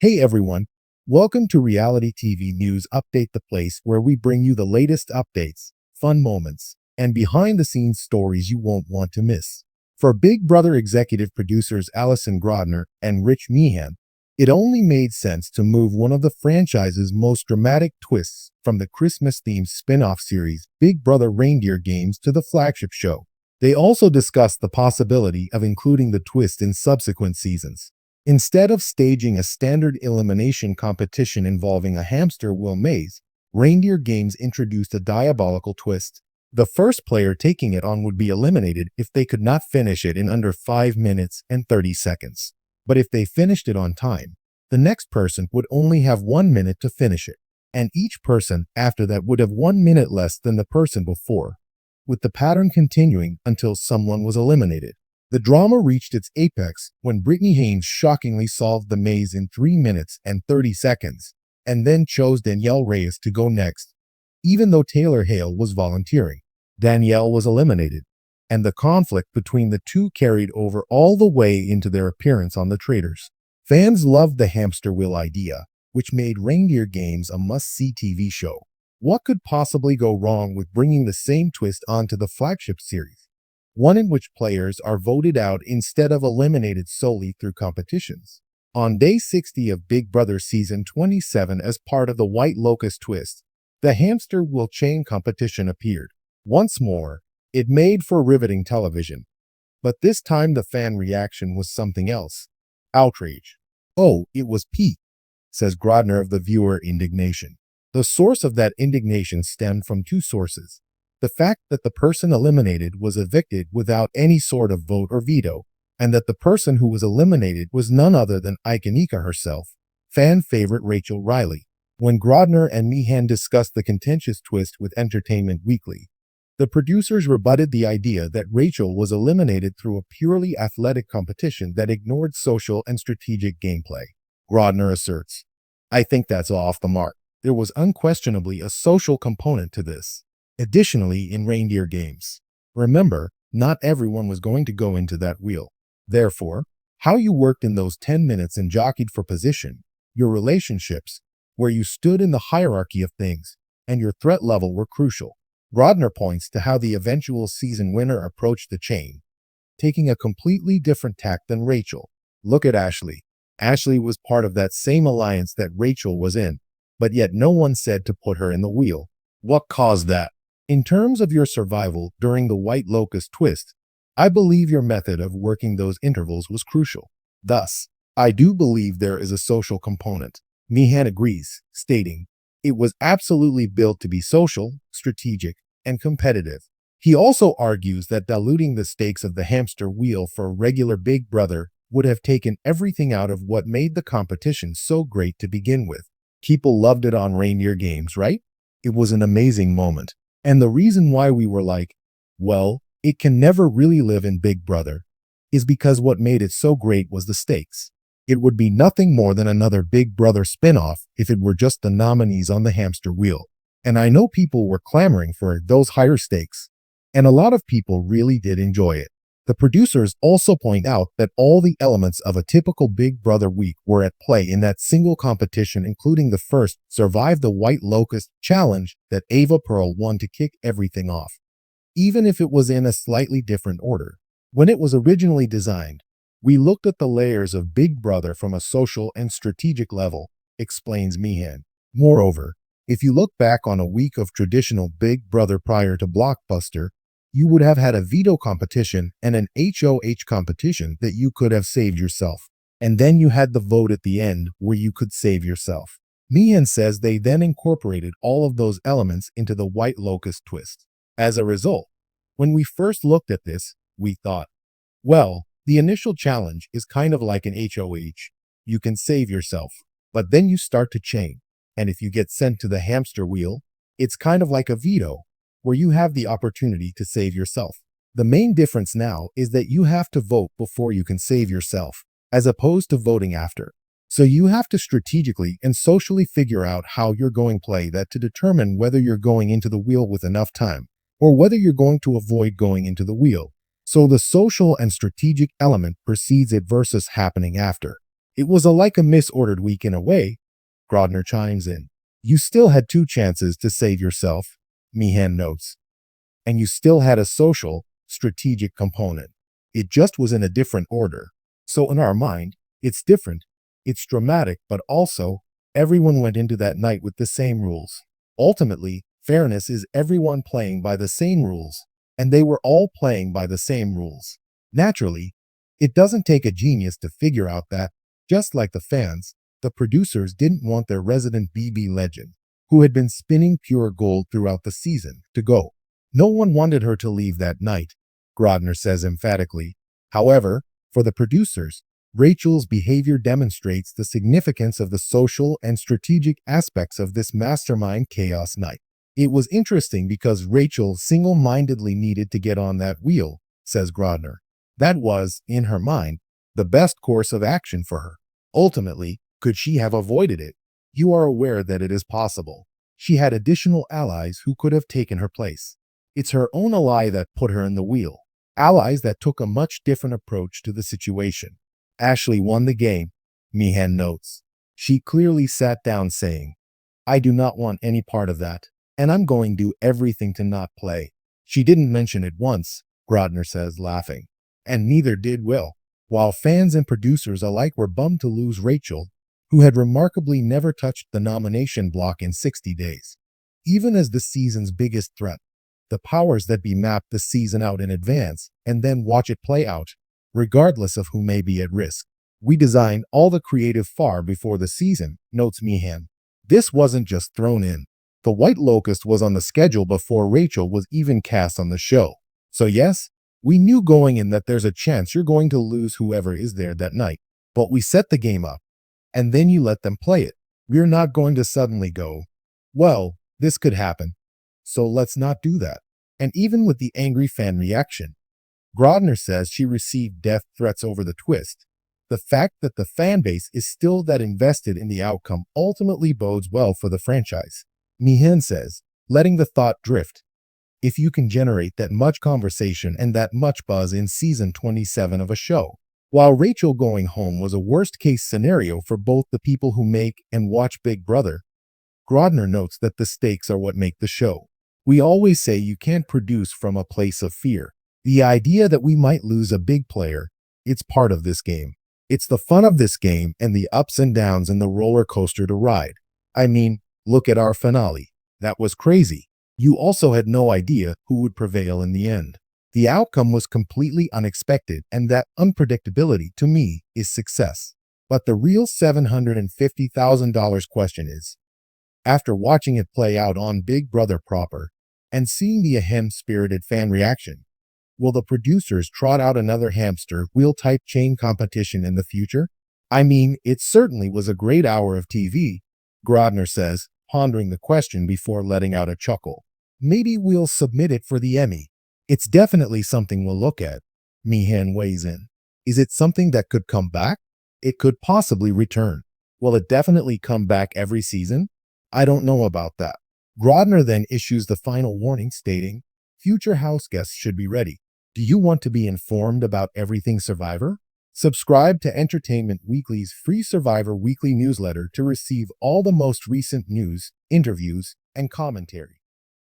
Hey everyone, welcome to Reality TV News Update, the place where we bring you the latest updates, fun moments, and behind the scenes stories you won't want to miss. For Big Brother executive producers Alison Grodner and Rich Meehan, it only made sense to move one of the franchise's most dramatic twists from the Christmas-themed spin-off series Big Brother Reindeer Games to the flagship show. They also discussed the possibility of including the twist in subsequent seasons. Instead of staging a standard elimination competition involving a hamster wheel maze, Reindeer Games introduced a diabolical twist. The first player taking it on would be eliminated if they could not finish it in under 5 minutes and 30 seconds. But if they finished it on time, the next person would only have 1 minute to finish it, and each person after that would have 1 minute less than the person before, with the pattern continuing until someone was eliminated. The drama reached its apex when Brittany Haynes shockingly solved the maze in 3 minutes and 30 seconds, and then chose Danielle Reyes to go next. Even though Taylor Hale was volunteering, Danielle was eliminated, and the conflict between the two carried over all the way into their appearance on The Traitors. Fans loved the hamster wheel idea, which made Reindeer Games a must-see TV show. What could possibly go wrong with bringing the same twist onto the flagship series? One in which players are voted out instead of eliminated solely through competitions. On day 60 of Big Brother Season 27, as part of the White Locust twist, the hamster wheel chain competition appeared. Once more, it made for riveting television. But this time the fan reaction was something else. Outrage. "Oh, it was Pete," says Grodner of the viewer indignation. The source of that indignation stemmed from two sources. The fact that the person eliminated was evicted without any sort of vote or veto, and that the person who was eliminated was none other than Ikanika herself, fan favorite Rachel Riley. When Grodner and Meehan discussed the contentious twist with Entertainment Weekly, the producers rebutted the idea that Rachel was eliminated through a purely athletic competition that ignored social and strategic gameplay. Grodner asserts, "I think that's off the mark. There was unquestionably a social component to this." Additionally, in Reindeer Games, remember, not everyone was going to go into that wheel. Therefore, how you worked in those 10 minutes and jockeyed for position, your relationships, where you stood in the hierarchy of things, and your threat level were crucial. Grodner points to how the eventual season winner approached the chain, taking a completely different tack than Rachel. Look at Ashley. Ashley was part of that same alliance that Rachel was in, but yet no one said to put her in the wheel. What caused that? In terms of your survival during the White Locust twist, I believe your method of working those intervals was crucial. Thus, I do believe there is a social component. Meehan agrees, stating, "It was absolutely built to be social, strategic, and competitive." He also argues that diluting the stakes of the hamster wheel for a regular Big Brother would have taken everything out of what made the competition so great to begin with. People loved it on Reindeer Games, right? It was an amazing moment. And the reason why we were like, well, it can never really live in Big Brother, is because what made it so great was the stakes. It would be nothing more than another Big Brother spinoff if it were just the nominees on the hamster wheel. And I know people were clamoring for those higher stakes, and a lot of people really did enjoy it. The producers also point out that all the elements of a typical Big Brother week were at play in that single competition, including the first Survive the White Locust challenge that Ava Pearl won to kick everything off, even if it was in a slightly different order. When it was originally designed, we looked at the layers of Big Brother from a social and strategic level, explains Meehan. Moreover, if you look back on a week of traditional Big Brother prior to Blockbuster, you would have had a veto competition and an HOH competition that you could have saved yourself. And then you had the vote at the end where you could save yourself. Meehan says they then incorporated all of those elements into the White Locust twist. As a result, when we first looked at this, we thought, well, the initial challenge is kind of like an HOH. You can save yourself, but then you start to chain. And if you get sent to the hamster wheel, it's kind of like a veto, where you have the opportunity to save yourself. The main difference now is that you have to vote before you can save yourself, as opposed to voting after. So you have to strategically and socially figure out how you're going to play that to determine whether you're going into the wheel with enough time, or whether you're going to avoid going into the wheel. So the social and strategic element precedes it versus happening after. It was like a misordered week in a way, Grodner chimes in. You still had two chances to save yourself, Meehan notes. And you still had a social, strategic component. It just was in a different order. So in our mind, it's different. It's dramatic, but also, everyone went into that night with the same rules. Ultimately, fairness is everyone playing by the same rules, and they were all playing by the same rules. Naturally, it doesn't take a genius to figure out that, just like the fans, the producers didn't want their resident BB legend, who had been spinning pure gold throughout the season, to go. No one wanted her to leave that night, Grodner says emphatically. However, for the producers, Rachel's behavior demonstrates the significance of the social and strategic aspects of this mastermind chaos night. It was interesting because Rachel single-mindedly needed to get on that wheel, says Grodner. That was, in her mind, the best course of action for her. Ultimately, could she have avoided it? You are aware that it is possible. She had additional allies who could have taken her place. It's her own ally that put her in the wheel. Allies that took a much different approach to the situation. Ashley won the game, Meehan notes. She clearly sat down saying, I do not want any part of that, and I'm going to do everything to not play. She didn't mention it once, Grodner says, laughing. And neither did Will. While fans and producers alike were bummed to lose Rachel, who had remarkably never touched the nomination block in 60 days. Even as the season's biggest threat, the powers that be map the season out in advance and then watch it play out, regardless of who may be at risk. We designed all the creative far before the season, notes Meehan. This wasn't just thrown in. The White Locust was on the schedule before Rachel was even cast on the show. So yes, we knew going in that there's a chance you're going to lose whoever is there that night. But we set the game up, and then you let them play it. We're not going to suddenly go, well, this could happen, so let's not do that. And even with the angry fan reaction, Grodner says she received death threats over the twist. The fact that the fan base is still that invested in the outcome ultimately bodes well for the franchise. Meehan says, letting the thought drift. If you can generate that much conversation and that much buzz in season 27 of a show. While Rachel going home was a worst-case scenario for both the people who make and watch Big Brother, Grodner notes that the stakes are what make the show. We always say you can't produce from a place of fear. The idea that we might lose a big player, it's part of this game. It's the fun of this game and the ups and downs and the roller coaster to ride. I mean, look at our finale. That was crazy. You also had no idea who would prevail in the end. The outcome was completely unexpected, and that unpredictability, to me, is success. But the real $750,000 question is, after watching it play out on Big Brother proper, and seeing the ahem-spirited fan reaction, will the producers trot out another hamster wheel-type chain competition in the future? I mean, it certainly was a great hour of TV, Grodner says, pondering the question before letting out a chuckle. Maybe we'll submit it for the Emmy. It's definitely something we'll look at, Meehan weighs in. Is it something that could come back? It could possibly return. Will it definitely come back every season? I don't know about that. Grodner then issues the final warning stating, future house guests should be ready. Do you want to be informed about everything Survivor? Subscribe to Entertainment Weekly's free Survivor weekly newsletter to receive all the most recent news, interviews, and commentary.